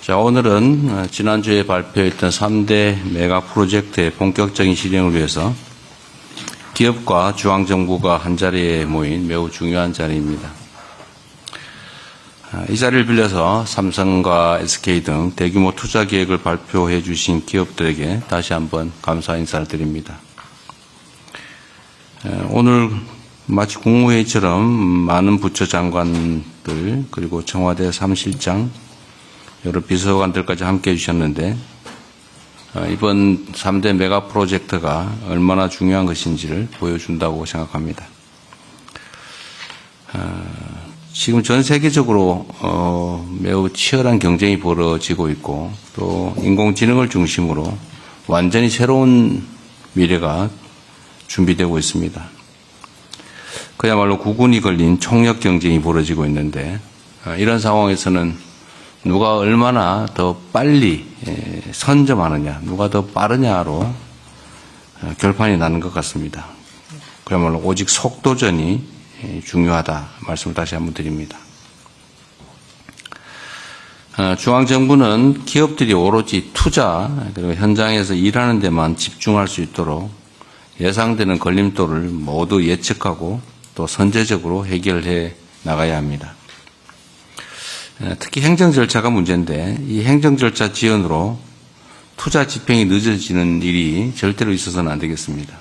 자, 오늘은 지난주에 발표했던 3대 메가 프로젝트의 본격적인 실행을 위해서 기업과 중앙정부가 한자리에 모인 매우 중요한 자리입니다. 이 자리를 빌려서 삼성과 SK 등 대규모 투자 계획을 발표해 주신 기업들에게 다시 한번 감사 인사를 드립니다. 오늘 마치 국무회의처럼 많은 부처 장관들 그리고 청와대 사무실장 여러 비서관들까지 함께해 주셨는데 이번 3대 메가 프로젝트가 얼마나 중요한 것인지를 보여준다고 생각합니다. 지금 전 세계적으로 매우 치열한 경쟁이 벌어지고 있고 또 인공지능을 중심으로 완전히 새로운 미래가 준비되고 있습니다. 그야말로 구군이 걸린 총력 경쟁이 벌어지고 있는데 이런 상황에서는 누가 얼마나 더 빨리 선점하느냐, 누가 더 빠르냐로 결판이 나는 것 같습니다. 그야말로 오직 속도전이 중요하다 말씀을 다시 한번 드립니다. 중앙정부는 기업들이 오로지 투자 그리고 현장에서 일하는 데만 집중할 수 있도록 예상되는 걸림돌을 모두 예측하고 또 선제적으로 해결해 나가야 합니다. 특히 행정 절차가 문제인데 이 행정 절차 지연으로 투자 집행이 늦어지는 일이 절대로 있어서는 안 되겠습니다.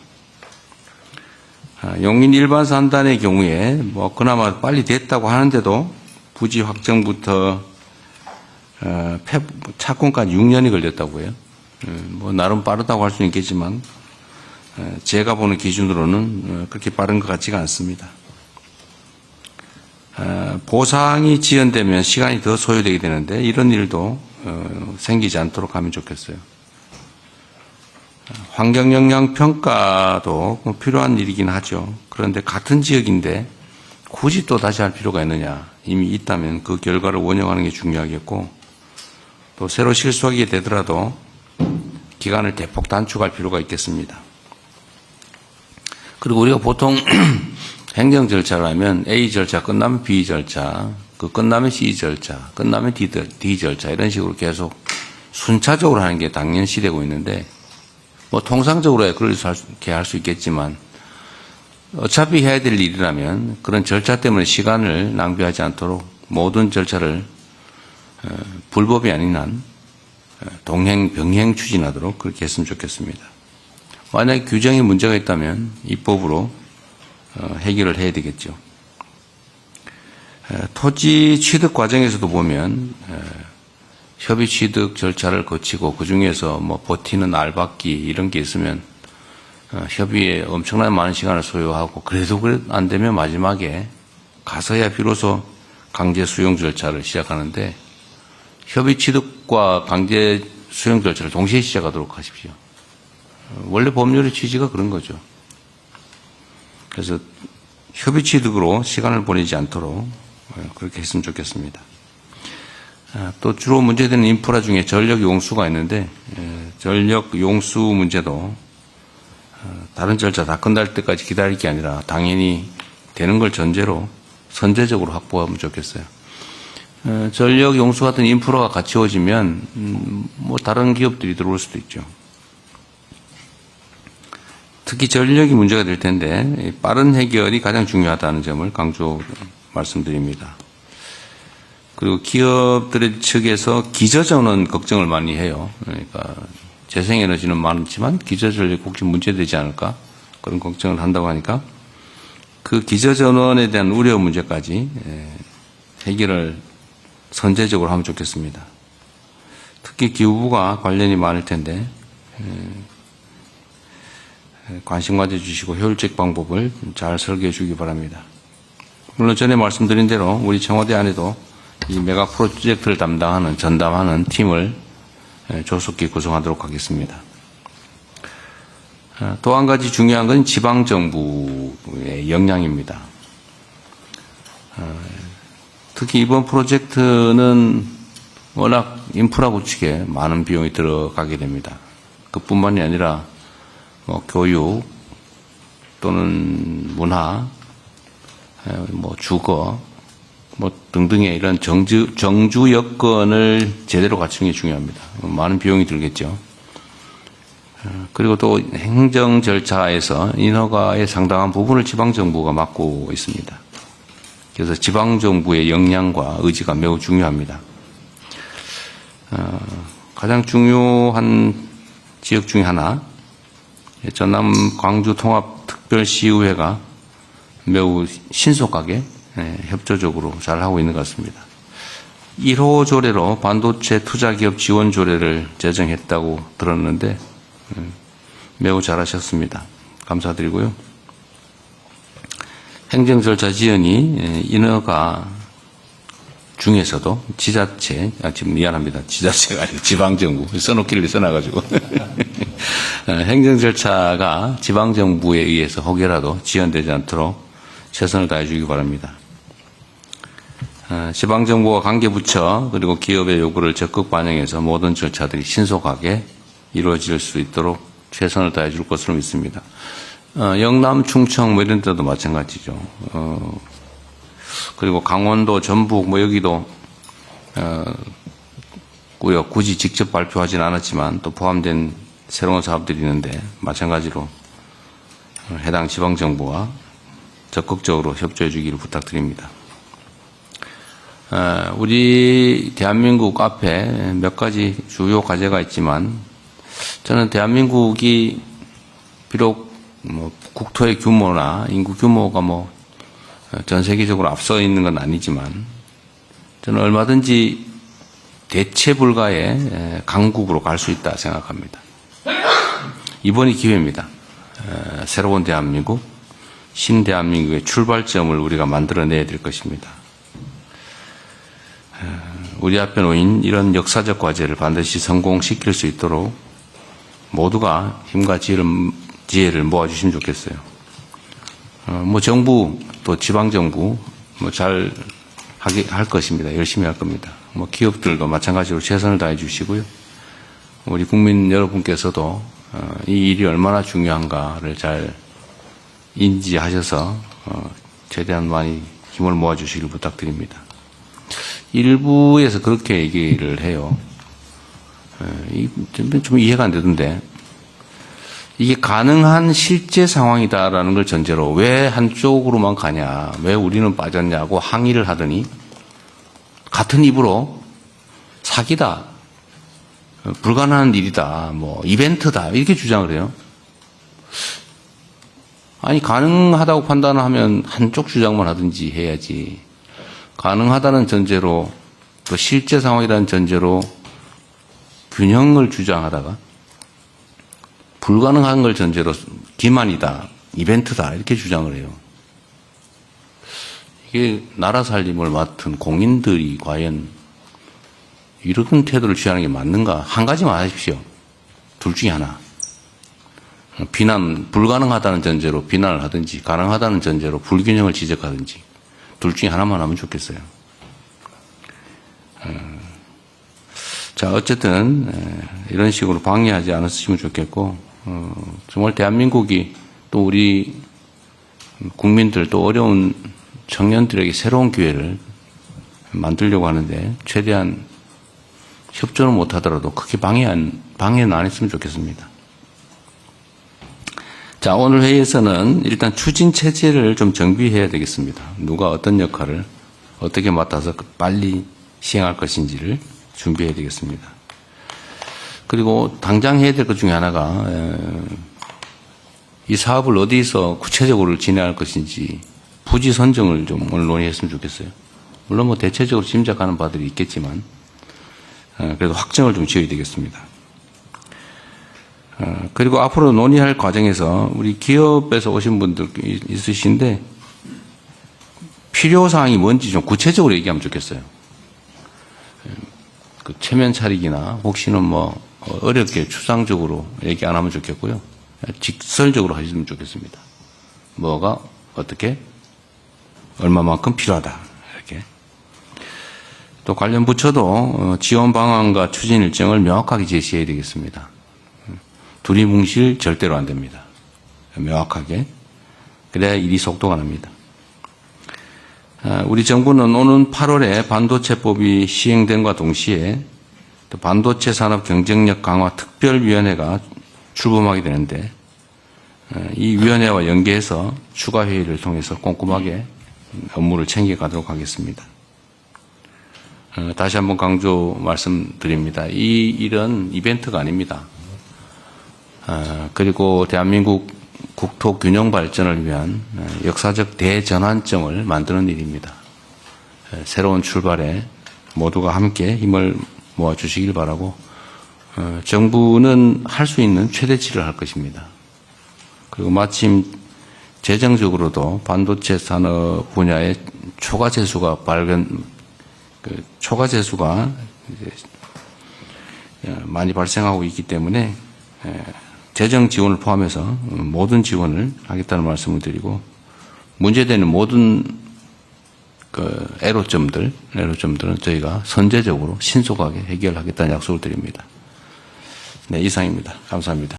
용인 일반 산단의 경우에 그나마 빨리 됐다고 하는데도 부지 확정부터 착공까지 6년이 걸렸다고 해요. 나름 빠르다고 할 수는 있겠지만 제가 보는 기준으로는 그렇게 빠른 것 같지가 않습니다. 보상이 지연되면 시간이 더 소요되게 되는데 이런 일도 생기지 않도록 하면 좋겠어요. 환경영향평가도 필요한 일이긴 하죠. 그런데 같은 지역인데 굳이 또 다시 할 필요가 있느냐. 이미 있다면 그 결과를 원용하는 게 중요하겠고 또 새로 실수하게 되더라도 기간을 대폭 단축할 필요가 있겠습니다. 그리고 우리가 보통 행정 절차를 하면 A 절차 끝나면 B 절차, 그 끝나면 C 절차, 끝나면 D 절차 이런 식으로 계속 순차적으로 하는 게 당연시되고 있는데 통상적으로 그렇게 할 수 있겠지만 어차피 해야 될 일이라면 그런 절차 때문에 시간을 낭비하지 않도록 모든 절차를 불법이 아닌 한 병행 추진하도록 그렇게 했으면 좋겠습니다. 만약에 규정에 문제가 있다면 입법으로 해결을 해야 되겠죠. 토지 취득 과정에서도 보면 협의 취득 절차를 거치고 그중에서 버티는 알박기 이런 게 있으면 협의에 엄청나게 많은 시간을 소요하고 그래도 안 되면 마지막에 가서야 비로소 강제 수용 절차를 시작하는데 협의 취득과 강제 수용 절차를 동시에 시작하도록 하십시오. 원래 법률의 취지가 그런 거죠. 그래서 협의 취득으로 시간을 보내지 않도록 그렇게 했으면 좋겠습니다. 또 주로 문제되는 인프라 중에 전력 용수가 있는데 전력 용수 문제도 다른 절차 다 끝날 때까지 기다릴 게 아니라 당연히 되는 걸 전제로 선제적으로 확보하면 좋겠어요. 전력 용수 같은 인프라가 갖추어지면 다른 기업들이 들어올 수도 있죠. 특히 전력이 문제가 될 텐데 빠른 해결이 가장 중요하다는 점을 강조 말씀드립니다. 그리고 기업들의 측에서 기저전원 걱정을 많이 해요. 그러니까 재생에너지는 많지만 기저전력이 혹시 문제되지 않을까 그런 걱정을 한다고 하니까 그 기저전원에 대한 우려 문제까지 해결을 선제적으로 하면 좋겠습니다. 특히 기후부가 관련이 많을 텐데 관심 가져주시고 효율적 방법을 잘 설계해 주기 바랍니다. 물론 전에 말씀드린 대로 우리 청와대 안에도 이 메가 프로젝트를 전담하는 팀을 조속히 구성하도록 하겠습니다. 또 한 가지 중요한 건 지방정부의 역량입니다. 특히 이번 프로젝트는 워낙 인프라 구축에 많은 비용이 들어가게 됩니다. 그뿐만이 아니라 교육 또는 문화, 주거, 등등의 이런 정주 여건을 제대로 갖추는 게 중요합니다. 많은 비용이 들겠죠. 그리고 또 행정 절차에서 인허가의 상당한 부분을 지방정부가 맡고 있습니다. 그래서 지방정부의 역량과 의지가 매우 중요합니다. 가장 중요한 지역 중에 하나, 전남 광주 통합특별시의회가 매우 신속하게 협조적으로 잘 하고 있는 것 같습니다. 1호 조례로 반도체 투자기업 지원 조례를 제정했다고 들었는데 매우 잘하셨습니다. 감사드리고요. 행정 절차 지연이 인허가 중에서도 지자체, 지금 미안합니다. 지자체가 아니고 지방정부, 써놓기를 써놔가지고. 행정 절차가 지방정부에 의해서 혹여라도 지연되지 않도록 최선을 다해 주기 바랍니다. 지방정부와 관계부처 그리고 기업의 요구를 적극 반영해서 모든 절차들이 신속하게 이루어질 수 있도록 최선을 다해 줄 것으로 믿습니다. 영남, 충청 뭐 이런 데도 마찬가지죠. 그리고 강원도, 전북 뭐 여기도 굳이 직접 발표하진 않았지만 또 포함된 새로운 사업들이 있는데 마찬가지로 해당 지방정부와 적극적으로 협조해 주기를 부탁드립니다. 우리 대한민국 앞에 몇 가지 주요 과제가 있지만 저는 대한민국이 비록 뭐 국토의 규모나 인구 규모가 뭐 전 세계적으로 앞서 있는 건 아니지만 저는 얼마든지 대체 불가의 강국으로 갈 수 있다 생각합니다. 이번이 기회입니다. 새로운 대한민국, 신대한민국의 출발점을 우리가 만들어내야 될 것입니다. 우리 앞에 놓인 이런 역사적 과제를 반드시 성공시킬 수 있도록 모두가 힘과 지혜를 모아주시면 좋겠어요. 뭐 정부 또 지방정부 뭐 잘 할 것입니다. 열심히 할 겁니다. 뭐 기업들도 마찬가지로 최선을 다해 주시고요. 우리 국민 여러분께서도 이 일이 얼마나 중요한가를 잘 인지하셔서 최대한 많이 힘을 모아 주시길 부탁드립니다. 일부에서 그렇게 얘기를 해요. 좀 이해가 안 되던데 이게 가능한 실제 상황이다라는 걸 전제로 왜 한쪽으로만 가냐, 왜 우리는 빠졌냐고 항의를 하더니 같은 입으로 사기다, 불가능한 일이다, 뭐 이벤트다 이렇게 주장을 해요. 아니 가능하다고 판단하면 한쪽 주장만 하든지 해야지. 가능하다는 전제로 또 실제 상황이라는 전제로 균형을 주장하다가 불가능한 걸 전제로 기만이다, 이벤트다 이렇게 주장을 해요. 이게 나라 살림을 맡은 공인들이 과연 이런 태도를 취하는 게 맞는가? 한 가지만 하십시오. 둘 중에 하나. 비난, 불가능하다는 전제로 비난을 하든지 가능하다는 전제로 불균형을 지적하든지 둘 중에 하나만 하면 좋겠어요. 자, 어쨌든 이런 식으로 방해하지 않았으면 좋겠고 정말 대한민국이 또 우리 국민들 또 어려운 청년들에게 새로운 기회를 만들려고 하는데 최대한 협조는 못하더라도 크게 방해는 안 했으면 좋겠습니다. 자, 오늘 회의에서는 일단 추진 체제를 좀 정비해야 되겠습니다. 누가 어떤 역할을 어떻게 맡아서 빨리 시행할 것인지를 준비해야 되겠습니다. 그리고 당장 해야 될 것 중에 하나가 이 사업을 어디서 구체적으로 진행할 것인지 부지 선정을 좀 오늘 논의했으면 좋겠어요. 물론 뭐 대체적으로 짐작하는 바들이 있겠지만 그래도 확정을 좀 지어야 되겠습니다. 그리고 앞으로 논의할 과정에서 우리 기업에서 오신 분들 있으신데 필요사항이 뭔지 좀 구체적으로 얘기하면 좋겠어요. 그 체면 차리기나 혹시는 뭐 어렵게 추상적으로 얘기 안 하면 좋겠고요. 직설적으로 하시면 좋겠습니다. 뭐가 어떻게 얼마만큼 필요하다 이렇게. 또 관련 부처도 지원 방안과 추진 일정을 명확하게 제시해야 되겠습니다. 두리뭉실 절대로 안 됩니다. 명확하게. 그래야 일이 속도가 납니다. 우리 정부는 오는 8월에 반도체법이 시행됨과 동시에 또 반도체 산업 경쟁력 강화 특별위원회가 출범하게 되는데 이 위원회와 연계해서 추가 회의를 통해서 꼼꼼하게 업무를 챙겨가도록 하겠습니다. 다시 한번 강조 말씀드립니다. 이 일은 이벤트가 아닙니다. 그리고 대한민국 국토 균형 발전을 위한 역사적 대전환점을 만드는 일입니다. 새로운 출발에 모두가 함께 힘을 모아주시길 바라고 정부는 할 수 있는 최대치를 할 것입니다. 그리고 마침 재정적으로도 반도체 산업 분야의 초과재수가 초과재수가 많이 발생하고 있기 때문에 재정 지원을 포함해서 모든 지원을 하겠다는 말씀을 드리고 문제되는 모든 애로점들은 저희가 선제적으로 신속하게 해결하겠다는 약속을 드립니다. 네, 이상입니다. 감사합니다.